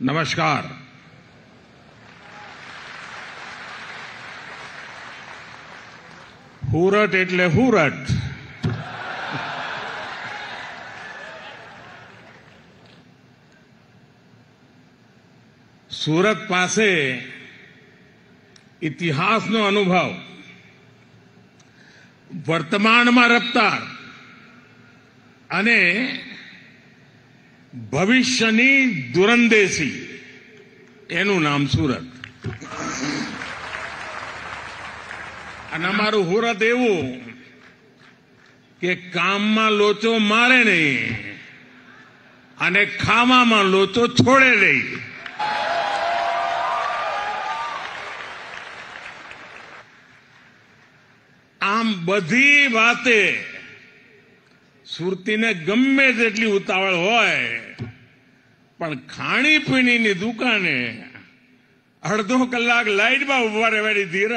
नमस्कार। હુરટ એટલે હુરટ। સુરત પાસે ઇતિહાસનો અનુભવ, વર્તમાનમાં રફતાર અને ભવિષ્યની દૂરંદેશી, એનું નામ સુરત। અને અમારું સુરત એવું કે કામમાં લોચો મારે નહીં અને ખાવામાં લોચો છોડે નહીં। આમ બધી વાતે સુરતીને ગમે તેટલી ઉતાવળ હોય, પણ ખાણીપીણીની દુકાને અડધો કલાક લાઈટમાં ઉભા રહેવાની ધીરજ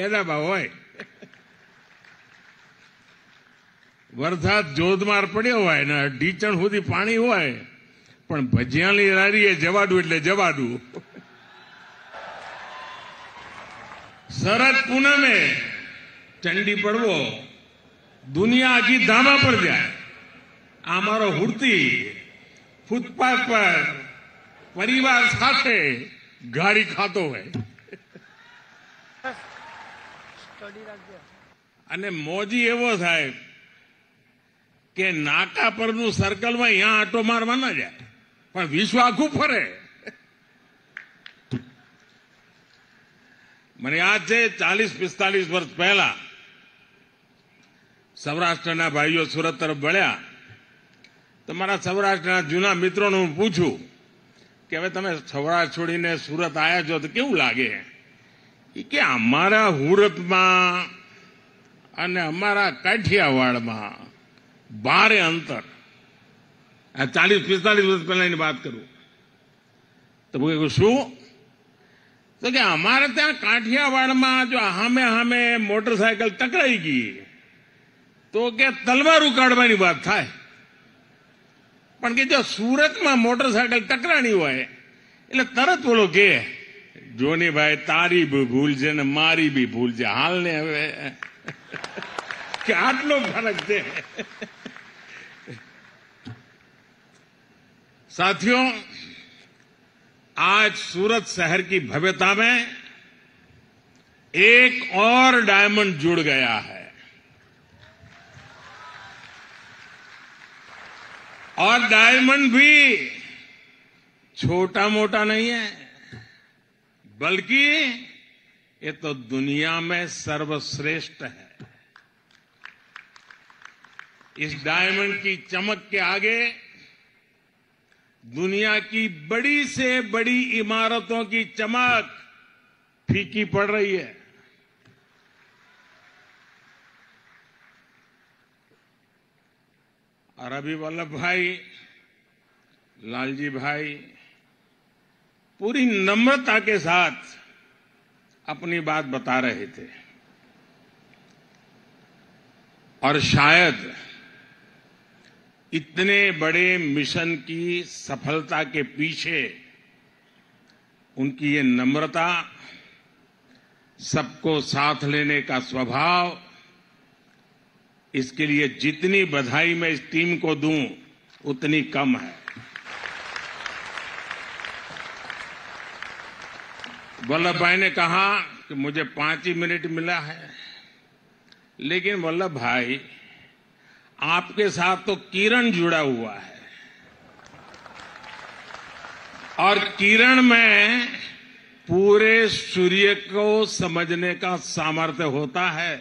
એનામાં હોય। વરસાદ જોધમાર પડ્યો હોય ને ઢીચણ સુધી પાણી હોય, પણ ભજીયાની લારીએ જવાડું એટલે જવાડું। શરદ પૂનમે ચંડી પડવો, દુનિયા આખી ધાબા પર જાય। આ મારો હુરતી ફૂટપાથ પર પરિવાર સાથે ગાડી ખાતો હોય અને મોજી એવો થાય કે નાકા પરનું સર્કલમાં અહીંયા આટો મારવા ના જાય, પણ વિશ્વ આખું ફરે। મને યાદ છે 40-45 વર્ષ પહેલા સૌરાષ્ટ્રના ભાઈઓ સુરત તરફ વળ્યા તો મારા સૌરાષ્ટ્રના જૂના મિત્રોને હું પૂછું કે હવે તમે સૌરાષ્ટ્ર છોડીને સુરત આવ્યા છો તો કેવું લાગે? કે અમારા સુરતમાં અને અમારા કાઠિયાવાડમાં ભારે અંતર। આ 40-45 વર્ષ પહેલાની વાત કરું તો શું? તો કે અમારે ત્યાં કાઠિયાવાડમાં જો હામે મોટરસાયકલ ટકરાઈ ગઈ તો કે તલવાર ઉકાળવાની વાત થાય, પણ કે જો સુરતમાં મોટરસાયકલ ટકરાણી હોય એટલે તરત બોલો કે જોની ભાઈ તારી બી ભૂલ છે ને મારી બી ભૂલ છે, હાલ ને હવે કે આટલો ફરક છે। साथियों, आज सूरत शहर की भव्यता में एक और डायमंड जुड़ गया है, और डायमंड भी छोटा मोटा नहीं है, बल्कि ये तो दुनिया में सर्वश्रेष्ठ है। इस डायमंड की चमक के आगे दुनिया की बड़ी से बड़ी इमारतों की चमक फीकी पड़ रही है। और अभी वल्लभ भाई, लालजी भाई पूरी नम्रता के साथ अपनी बात बता रहे थे, और शायद इतने बड़े मिशन की सफलता के पीछे उनकी ये नम्रता, सबको साथ लेने का स्वभाव, इसके लिए जितनी बधाई मैं इस टीम को दूं उतनी कम है। वल्लभ भाई ने कहा कि मुझे 5 ही मिनट मिला है, लेकिन वल्लभ भाई आपके साथ तो किरण जुड़ा हुआ है, और किरण में पूरे सूर्य को समझने का सामर्थ्य होता है,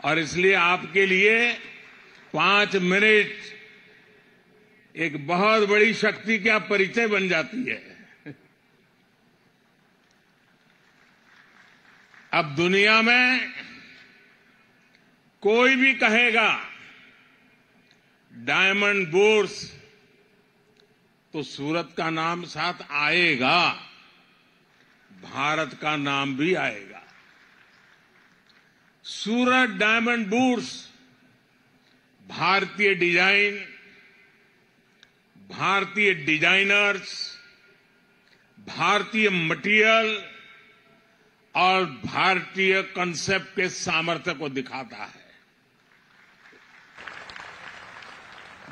और इसलिए आपके लिए 5 मिनट एक बहुत बड़ी शक्ति का परिचय बन जाती है। अब दुनिया में कोई भी कहेगा डायमंड बुर्स तो सूरत का नाम साथ आएगा, भारत का नाम भी आएगा। सूरत डायमंड बुर्स भारतीय डिजाइन, भारतीय डिजाइनर्स भारतीय मटेरियल और भारतीय कॉन्सेप्ट के सामर्थ्य को दिखाता है।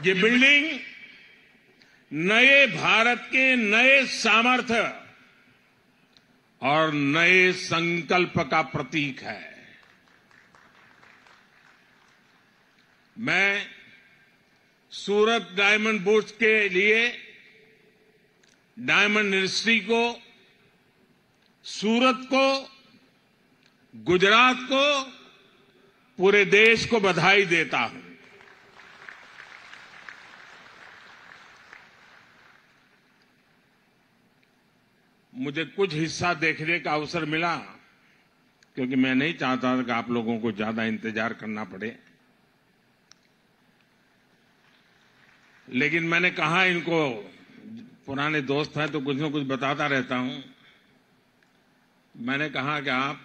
ये बिल्डिंग नए भारत के नए सामर्थ्य और नए संकल्प का प्रतीक है। मैं सूरत डायमंड बुर्स के लिए डायमंड इंडस्ट्री को, सूरत को, गुजरात को, पूरे देश को बधाई देता हूं। मुझे कुछ हिस्सा देखने का अवसर मिला, क्योंकि मैं नहीं चाहता था कि आप लोगों को ज्यादा इंतजार करना पड़े, लेकिन मैंने कहा इनको, पुराने दोस्त हैं तो कुछ न कुछ बताता रहता हूं। मैंने कहा कि आप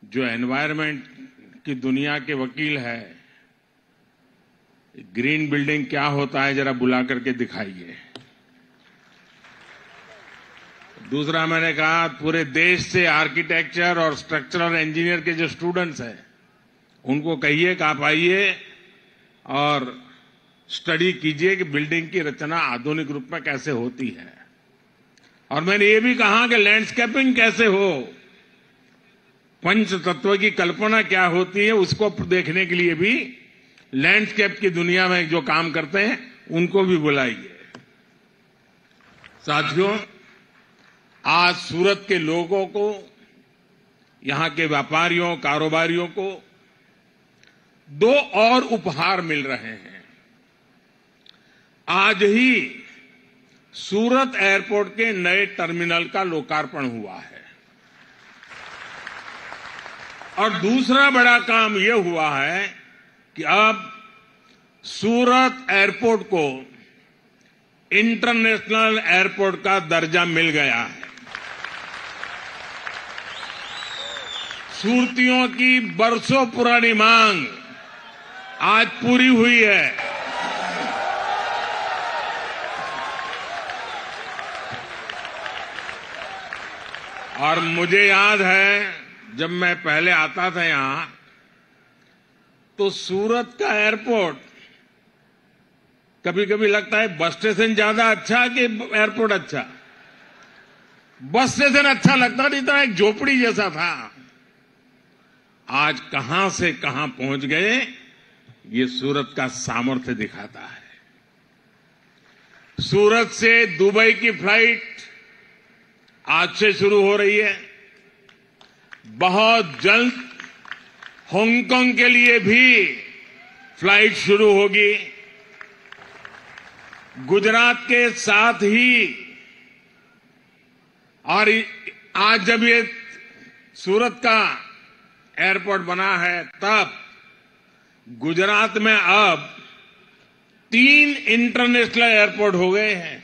जो एनवायरनमेंट की दुनिया के वकील है, ग्रीन बिल्डिंग क्या होता है जरा बुला करके दिखाइए। दूसरा मैंने कहा पूरे देश से आर्किटेक्चर और स्ट्रक्चरल इंजीनियर के जो स्टूडेंट्स हैं उनको कहिए कि आप आइए और स्टडी कीजिए कि बिल्डिंग की रचना आधुनिक रूप में कैसे होती है। और मैंने ये भी कहा कि लैंडस्केपिंग कैसे हो, पंच तत्व की कल्पना क्या होती है, उसको देखने के लिए भी लैंडस्केप की दुनिया में जो काम करते हैं उनको भी बुलाइए। साथियों, आज सूरत के लोगों को, यहां के व्यापारियों, कारोबारियों को 2 और उपहार मिल रहे हैं। आज ही सूरत एयरपोर्ट के नए टर्मिनल का लोकार्पण हुआ है और दूसरा बड़ा काम यह हुआ है कि अब सूरत एयरपोर्ट को इंटरनेशनल एयरपोर्ट का दर्जा मिल गया है। सूरतियों की बरसों पुरानी मांग आज पूरी हुई है। और मुझे याद है जब मैं पहले आता था यहां, तो सूरत का एयरपोर्ट कभी कभी लगता है बस स्टेशन ज्यादा अच्छा कि एयरपोर्ट अच्छा। बस स्टेशन अच्छा लगता नहीं था, एक झोपड़ी जैसा था। आज कहां से कहां पहुंच गए, ये सूरत का सामर्थ्य दिखाता है। सूरत से दुबई की फ्लाइट आज से शुरू हो रही है। बहुत जल्द हांगकांग के लिए भी फ्लाइट शुरू होगी। गुजरात के साथ ही, और आज जब ये सूरत का एयरपोर्ट बना है, तब गुजरात में अब 3 इंटरनेशनल एयरपोर्ट हो गए हैं।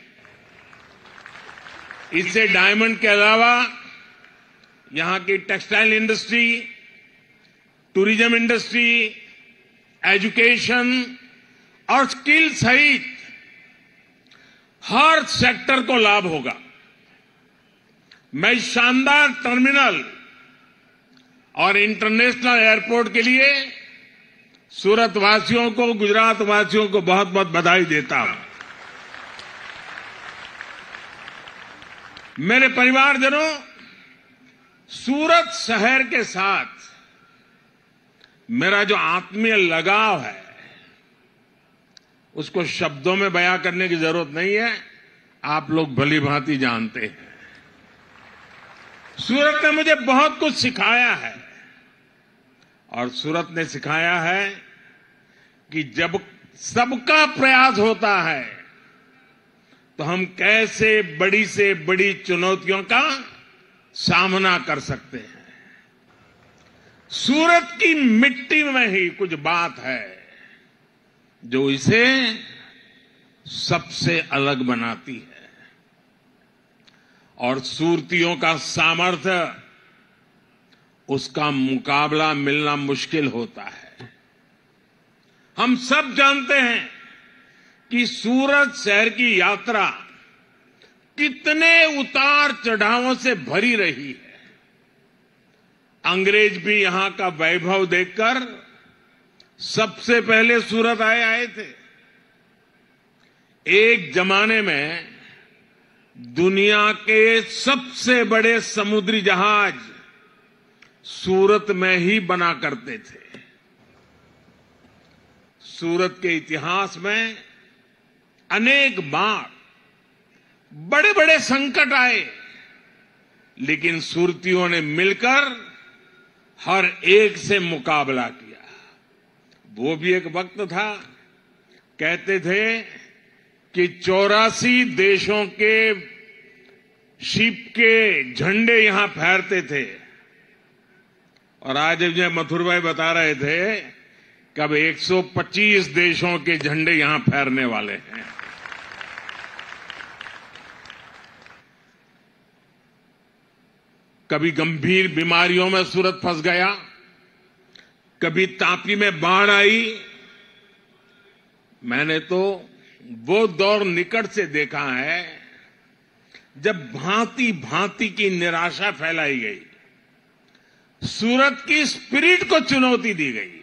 इससे डायमंड के अलावा यहां की textile industry, tourism industry, education और स्किल सहित हर सेक्टर को लाभ होगा। मैं शानदार टर्मिनल और इंटरनेशनल एयरपोर्ट के लिए सूरत वासियों को, गुजरात वासियों को बहुत बहुत बधाई देता हूं। मेरे परिवारजनों, सूरत शहर के साथ मेरा जो आत्मीय लगाव है उसको शब्दों में बयां करने की जरूरत नहीं है, आप लोग भली भांति जानते हैं। सूरत ने मुझे बहुत कुछ सिखाया है और सूरत ने सिखाया है कि जब सबका प्रयास होता है तो हम कैसे बड़ी से बड़ी चुनौतियों का सामना कर सकते हैं। सूरत की मिट्टी में ही कुछ बात है जो इसे सबसे अलग बनाती है और सूरतियों का सामर्थ्य, उसका मुकाबला मिलना मुश्किल होता है। हम सब जानते हैं कि सूरत शहर की यात्रा कितने उतार चढ़ावों से भरी रही है। अंग्रेज भी यहां का वैभव देखकर सबसे पहले सूरत आए थे। एक जमाने में दुनिया के सबसे बड़े समुद्री जहाज सूरत में ही बना करते थे। सूरत के इतिहास में अनेक बार बड़े बड़े संकट आए, लेकिन सूरतियों ने मिलकर हर एक से मुकाबला किया। वो भी एक वक्त था, कहते थे कि 84 देशों के शिप के झंडे यहां फहरते थे, और आज मुझे मथुर भाई बता रहे थे कि अब 125 देशों के झंडे यहां फहरने वाले हैं। कभी गंभीर बीमारियों में सूरत फंस गया, कभी तापी में बाढ़ आई। मैंने तो वो दौर निकट से देखा है जब भांति भांति की निराशा फैलाई गई, सूरत की स्पिरिट को चुनौती दी गई,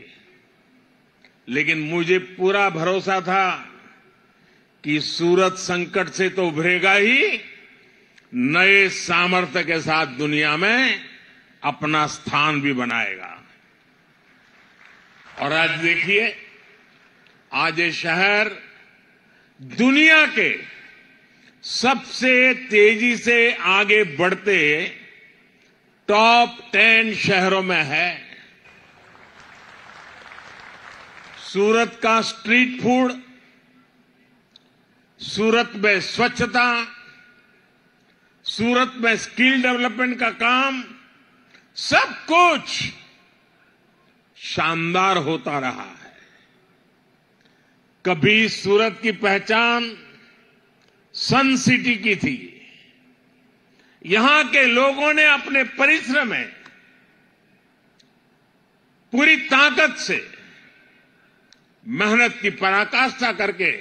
लेकिन मुझे पूरा भरोसा था कि सूरत संकट से तो उभरेगा ही, नए सामर्थ्य के साथ दुनिया में अपना स्थान भी बनाएगा। और आज देखिए, आज ये शहर दुनिया के सबसे तेजी से आगे बढ़ते टॉप 10 शहरों में है। सूरत का स्ट्रीट फूड, सूरत में स्वच्छता, सूरत में स्किल डेवलपमेंट का काम, सब कुछ शानदार होता रहा है। कभी सूरत की पहचान सन सिटी की थी। यहां के लोगों ने अपने परिश्रम में पूरी ताकत से मेहनत की पराकाष्ठा करके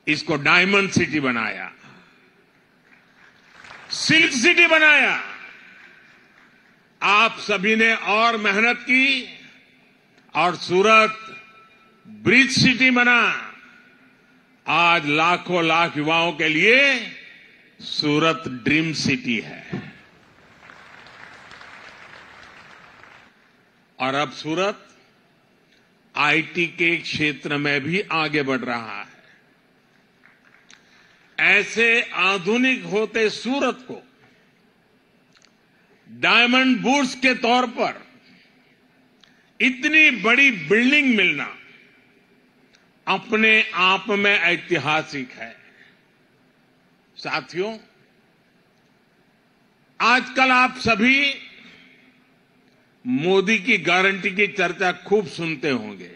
इसको डायमंड सिटी बनाया, सिल्क सिटी बनाया। आप सभी ने और मेहनत की और सूरत ब्रिज सिटी बना। आज लाखों लाख युवाओं के लिए सूरत ड्रीम सिटी है। और अब सूरत आईटी के क्षेत्र में भी आगे बढ़ रहा है। ऐसे आधुनिक होते सूरत को डायमंड बुर्स के तौर पर इतनी बड़ी बिल्डिंग मिलना अपने आप में ऐतिहासिक है। साथियों, आजकल आप सभी मोदी की गारंटी की चर्चा खूब सुनते होंगे।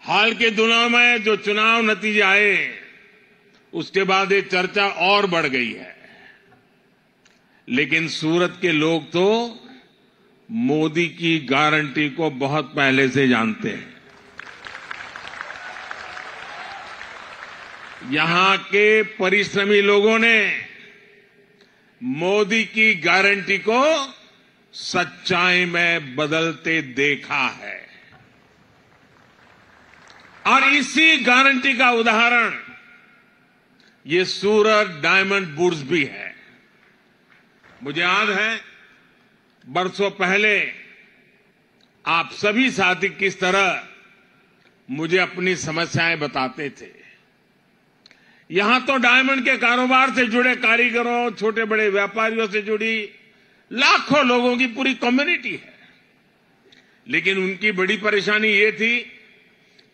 हाल के दिनों में जो चुनाव नतीजे आए, उसके बाद ये चर्चा और बढ़ गई है। लेकिन सूरत के लोग तो मोदी की गारंटी को बहुत पहले से जानते हैं। यहां के परिश्रमी लोगों ने मोदी की गारंटी को सच्चाई में बदलते देखा है, और इसी गारंटी का उदाहरण ये सूरत डायमंड बुर्स भी है। मुझे याद है बरसों पहले आप सभी साथी किस तरह मुझे अपनी समस्याएं बताते थे। यहां तो डायमंड के कारोबार से जुड़े कारीगरों, छोटे बड़े व्यापारियों से जुड़ी लाखों लोगों की पूरी कम्युनिटी है, लेकिन उनकी बड़ी परेशानी ये थी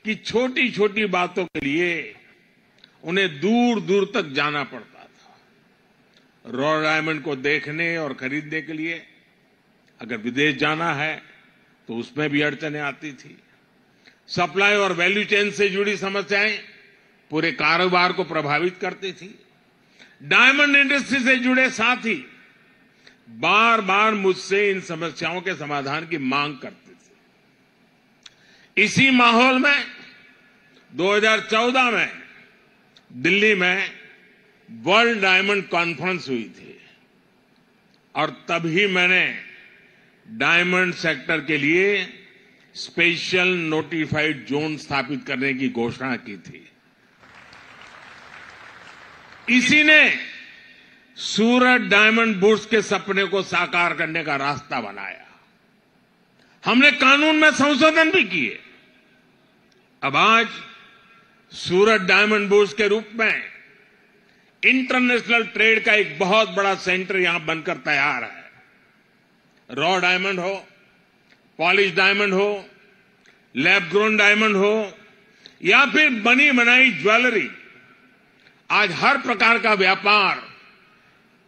कि छोटी छोटी बातों के लिए उन्हें दूर दूर तक जाना पड़ता था। रॉ डायमंड को देखने और खरीदने के लिए अगर विदेश जाना है तो उसमें भी अड़चनें आती थी। सप्लाई और वैल्यू चेन से जुड़ी समस्याएं पूरे कारोबार को प्रभावित करती थी। डायमंड इंडस्ट्री से जुड़े साथी बार बार मुझसे इन समस्याओं के समाधान की मांग करते थे। इसी माहौल में 2014 में दिल्ली में वर्ल्ड डायमंड कॉन्फ्रेंस हुई थी और तभी मैंने डायमंड सेक्टर के लिए स्पेशल नोटिफाइड जोन स्थापित करने की घोषणा की थी। इसी ने सूरत डायमंड बुर्स के सपने को साकार करने का रास्ता बनाया। हमने कानून में संशोधन भी किए। अब आज सूरत डायमंड बुर्स के रूप में इंटरनेशनल ट्रेड का एक बहुत बड़ा सेंटर यहां बनकर तैयार है। रॉ डायमंड हो, पॉलिश डायमंड हो, लैब ग्रोन डायमंड हो या फिर बनी बनाई ज्वेलरी, आज हर प्रकार का व्यापार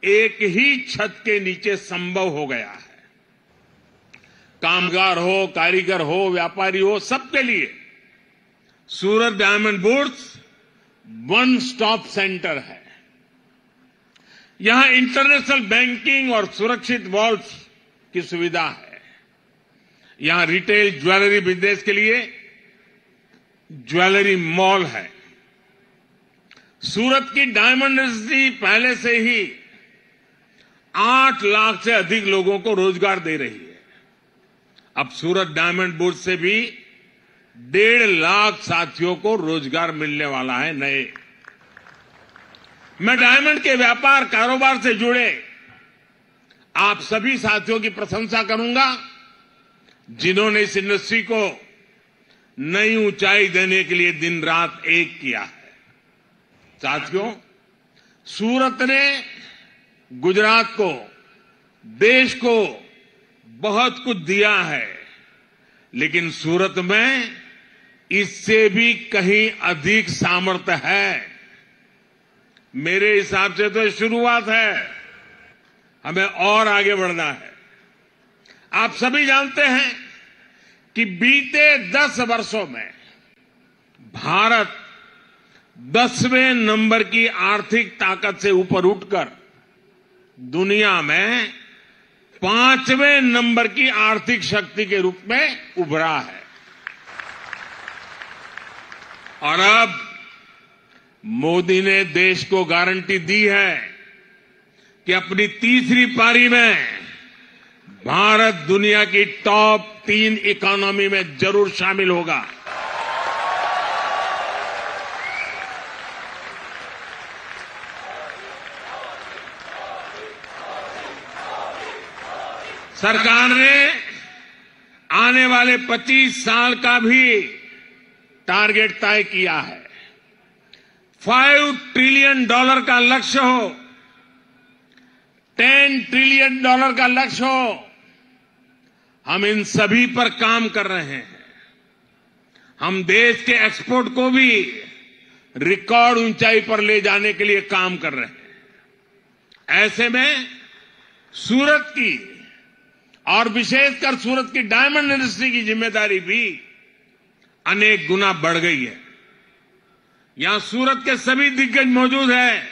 एक ही छत के नीचे संभव हो गया है। कामगार हो, कारीगर हो, व्यापारी हो, सबके लिए Surat diamond bourse one stop centre है। यहां इंटरनेशनल बैंकिंग और सुरक्षित वॉल्ट्स की सुविधा है। यहां रिटेल ज्वेलरी बिजनेस के लिए ज्वेलरी मॉल है। सूरत की डायमंड इंडस्ट्री पहले से ही 8 लाख से अधिक लोगों को रोजगार दे रही है। अब सूरत डायमंड बुर्स से भी 1.5 लाख साथियों को रोजगार मिलने वाला है नए। मैं डायमंड के व्यापार कारोबार से जुड़े आप सभी साथियों की प्रशंसा करूंगा जिन्होंने इस इंडस्ट्री को नई ऊंचाई देने के लिए दिन रात एक किया है। साथियों, सूरत ने गुजरात को, देश को बहुत कुछ दिया है, लेकिन सूरत में इससे भी कहीं अधिक सामर्थ्य है। मेरे हिसाब से तो शुरुआत है, हमें और आगे बढ़ना है। आप सभी जानते हैं कि बीते 10 वर्षों में भारत 10वें नंबर की आर्थिक ताकत से ऊपर उठकर दुनिया में 5वें नंबर की आर्थिक शक्ति के रूप में उभरा है। और अब मोदी ने देश को गारंटी दी है कि अपनी तीसरी पारी में भारत दुनिया की टॉप 3 इकोनॉमी में जरूर शामिल होगा। सरकार ने आने वाले 25 साल का भी टारगेट तय किया है। $5 ट्रिलियन का लक्ष्य हो, $10 ट्रिलियन का लक्ष्य हो, हम इन सभी पर काम कर रहे हैं। हम देश के एक्सपोर्ट को भी रिकॉर्ड ऊंचाई पर ले जाने के लिए काम कर रहे हैं। ऐसे में सूरत की और विशेषकर सूरत की डायमंड इंडस्ट्री की जिम्मेदारी भी अनेक गुना बढ़ गई है। यहां सूरत के सभी दिग्गज मौजूद हैं।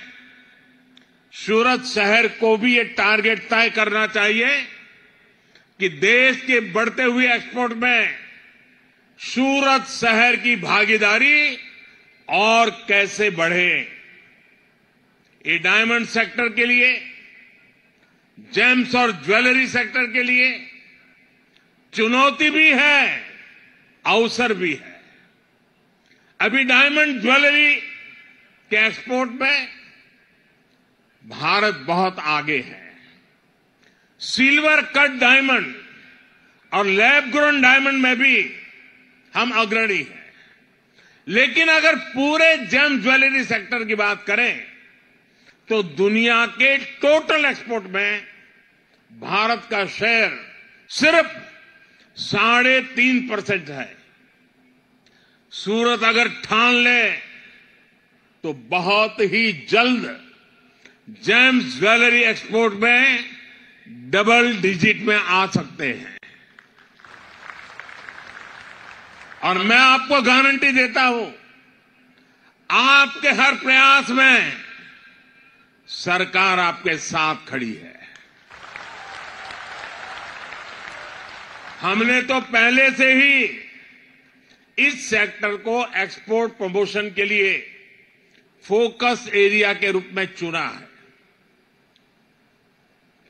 सूरत शहर को भी ये टारगेट तय करना चाहिए कि देश के बढ़ते हुए एक्सपोर्ट में सूरत शहर की भागीदारी और कैसे बढ़े। ये डायमंड सेक्टर के लिए, जेम्स और ज्वेलरी सेक्टर के लिए चुनौती भी है, अवसर भी है। अभी डायमंड ज्वेलरी के एक्सपोर्ट में भारत बहुत आगे है। सिल्वर कट डायमंड और लैब ग्रोन डायमंड में भी हम अग्रणी हैं। लेकिन अगर पूरे जेम ज्वेलरी सेक्टर की बात करें तो दुनिया के टोटल एक्सपोर्ट में भारत का शेयर सिर्फ 3.5% है। सूरत अगर ठान ले तो बहुत ही जल्द जेम्स ज्वेलरी एक्सपोर्ट में डबल डिजिट में आ सकते हैं। और मैं आपको गारंटी देता हूं, आपके हर प्रयास में सरकार आपके साथ खड़ी है। हमने तो पहले से ही इस सेक्टर को एक्सपोर्ट प्रमोशन के लिए फोकस एरिया के रूप में चुना है।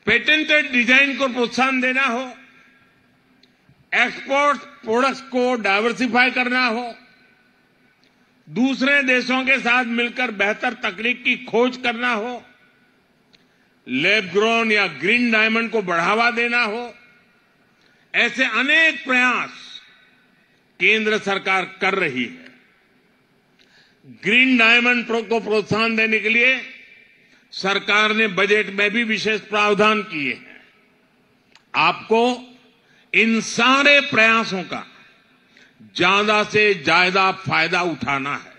पेटेंटेड डिजाइन को प्रोत्साहन देना हो, एक्सपोर्ट प्रोडक्ट्स को डाइवर्सिफाई करना हो, दूसरे देशों के साथ मिलकर बेहतर तकनीक की खोज करना हो, लैब ग्रोन या ग्रीन डायमंड को बढ़ावा देना हो, ऐसे अनेक प्रयास केंद्र सरकार कर रही है। ग्रीन डायमंड को प्रोत्साहन देने के लिए सरकार ने बजट में भी विशेष प्रावधान किए हैं। आपको इन सारे प्रयासों का ज्यादा से ज्यादा फायदा उठाना है।